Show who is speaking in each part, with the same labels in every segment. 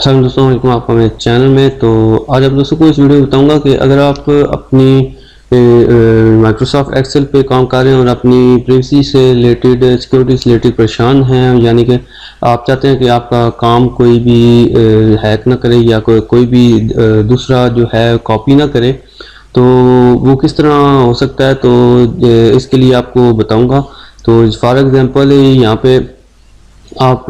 Speaker 1: Hello दोस्तों, welcome आपका मेरे चैनल में। तो आज आप दोस्तों को इस वीडियो में बताऊंगा कि अगर आप अपनी माइक्रोसॉफ्ट एक्सेल पे काम कर रहे हैं और अपनी प्राइवेसी से रिलेटेड, सिक्योरिटी से रिलेटेड परेशान हैं, यानी कि आप चाहते हैं कि आपका काम कोई भी हैक ना करे या कोई भी दूसरा जो है कॉपी ना करे, तो वो किस तरह हो सकता है। तो इसके लिए आपको बताऊंगा। तो फॉर एग्जांपल यहाँ पे आप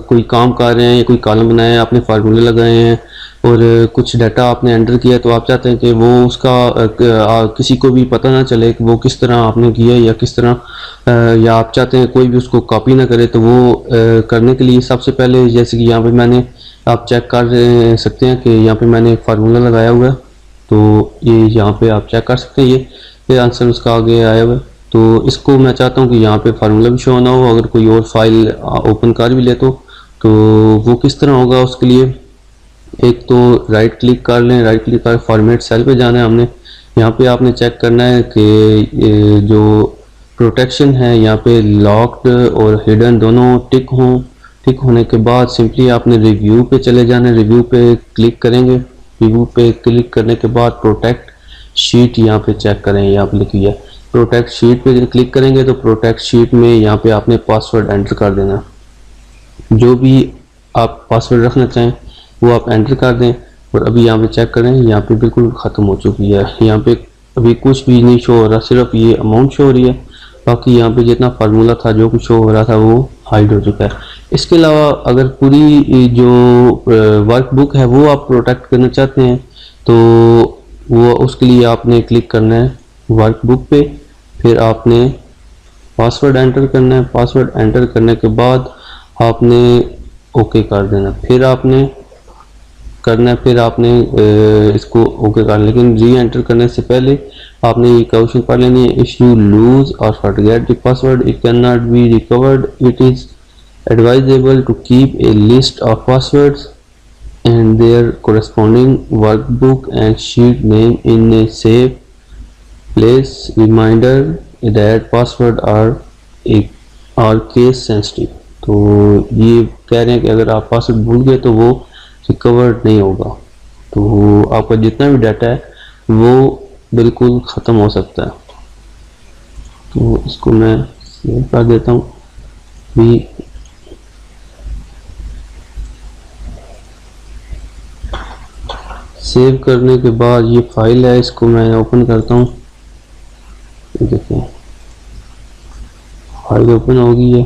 Speaker 1: कोई काम कर रहे हैं या कोई कॉलम बनाया है, आपने फार्मूले लगाए हैं और कुछ डाटा आपने एंटर किया, तो आप चाहते हैं कि वो उसका किसी को भी पता ना चले कि वो किस तरह आपने किया या किस तरह या आप चाहते हैं कोई भी उसको कॉपी ना करे। तो वो करने के लिए सबसे पहले, जैसे कि यहाँ पे मैंने, आप चेक कर सकते हैं कि यहाँ पे मैंने एक फार्मूला लगाया हुआ है। तो ये यहाँ पे आप चेक कर सकते हैं, ये आंसर उसका आगे आया हुआ है। तो इसको मैं चाहता हूँ कि यहाँ पे फार्मूला भी शो ना हो, अगर कोई और फाइल ओपन कर भी ले तो वो किस तरह होगा। उसके लिए एक तो राइट क्लिक कर लें, राइट क्लिक कर फॉर्मेट सेल पे जाना है हमने। यहाँ पे आपने चेक करना है कि जो प्रोटेक्शन है यहाँ पे लॉक्ड और हिडन दोनों टिक हों। टिक होने के बाद सिंपली आपने रिव्यू पे चले जाना है, रिव्यू पे क्लिक करेंगे। रिव्यू पे क्लिक करने के बाद प्रोटेक्ट शीट यहाँ पे चेक करें, यहाँ पे लिखी है प्रोटेक्ट शीट पे क्लिक करेंगे तो प्रोटेक्ट शीट में यहाँ पे आपने पासवर्ड एंटर कर देना। जो भी आप पासवर्ड रखना चाहें वो आप एंटर कर दें। और अभी यहाँ पे चेक करें, यहाँ पे बिल्कुल ख़त्म हो चुकी है। यहाँ पे अभी कुछ भी नहीं शो हो रहा, सिर्फ ये अमाउंट शो हो रही है। बाकी यहाँ पे जितना फार्मूला था, जो कुछ शो हो रहा था, वो हाइड हो चुका है। इसके अलावा अगर पूरी जो वर्कबुक है वो आप प्रोटेक्ट करना चाहते हैं, तो वो उसके लिए आपने क्लिक करना है वर्कबुक पे, फिर आपने पासवर्ड एंटर करना है। पासवर्ड एंटर करने के बाद आपने ओके कर देना, फिर आपने करना है, फिर आपने इसको ओके कर, लेकिन री एंटर करने से पहले आपने ये क्वेश्चन पढ़ लेनी है। If you lose or forget the password it can not be recovered, it is advisable to keep a list of passwords and their corresponding workbook and sheet name in a safe place. Reminder that password are case sensitive. तो ये कह रहे हैं कि अगर आप password भूल गए तो वो रिकवर्ड नहीं होगा, तो आपका जितना भी डाटा है वो बिल्कुल ख़त्म हो सकता है। तो इसको मैं सेव कर देता हूँ भी। सेव करने के बाद ये फाइल है, इसको मैं ओपन करता हूँ। देखिए फाइल ओपन हो गई है।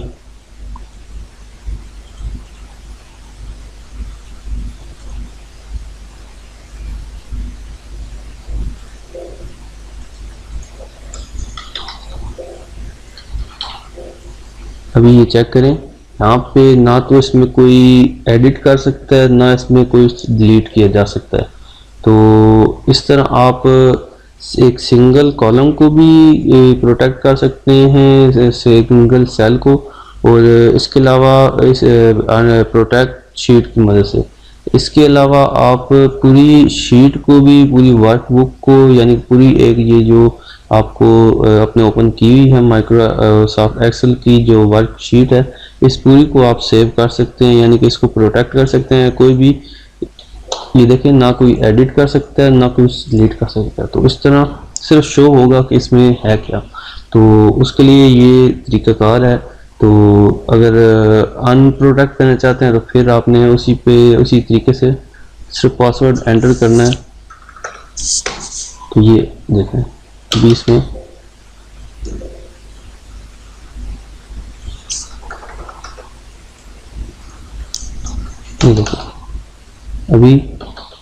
Speaker 1: अभी ये चेक करें, यहाँ पे ना तो इसमें कोई एडिट कर सकता है, ना इसमें कोई डिलीट किया जा सकता है। तो इस तरह आप एक सिंगल कॉलम को भी प्रोटेक्ट कर सकते हैं, सिंगल सेल को, और इसके अलावा इस प्रोटेक्ट शीट की मदद से। इसके अलावा आप पूरी शीट को भी, पूरी वर्कबुक को, यानी पूरी एक ये जो आपको अपने ओपन की हुई है माइक्रोसॉफ्ट एक्सेल की जो वर्कशीट है, इस पूरी को आप सेव कर सकते हैं, यानी कि इसको प्रोटेक्ट कर सकते हैं। कोई भी, ये देखें, ना कोई एडिट कर सकता है ना कोई डिलीट कर सकता है। तो इस तरह सिर्फ शो होगा कि इसमें है क्या। तो उसके लिए ये तरीकाकार है। तो अगर अनप्रोटेक्ट करना चाहते हैं तो फिर आपने उसी तरीके से सिर्फ पासवर्ड एंटर करना है। तो ये देखें अभी इसमें ये देखो अभी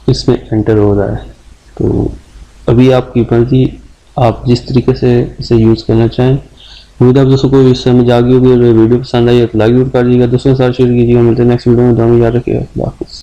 Speaker 1: इसमें एंटर हो रहा है। तो अभी आपकी मर्जी, आप जिस तरीके से इसे यूज़ करना चाहें। उम्मीद है आप दोस्तों को इस समझ आ गई होगी। वीडियो पसंद आई है तो लाइक जरूर कर दीजिएगा, दोस्तों के साथ शेयर कीजिएगा। मिलते हैं नेक्स्ट वीडियो में, दुआ में याद रखिएगा।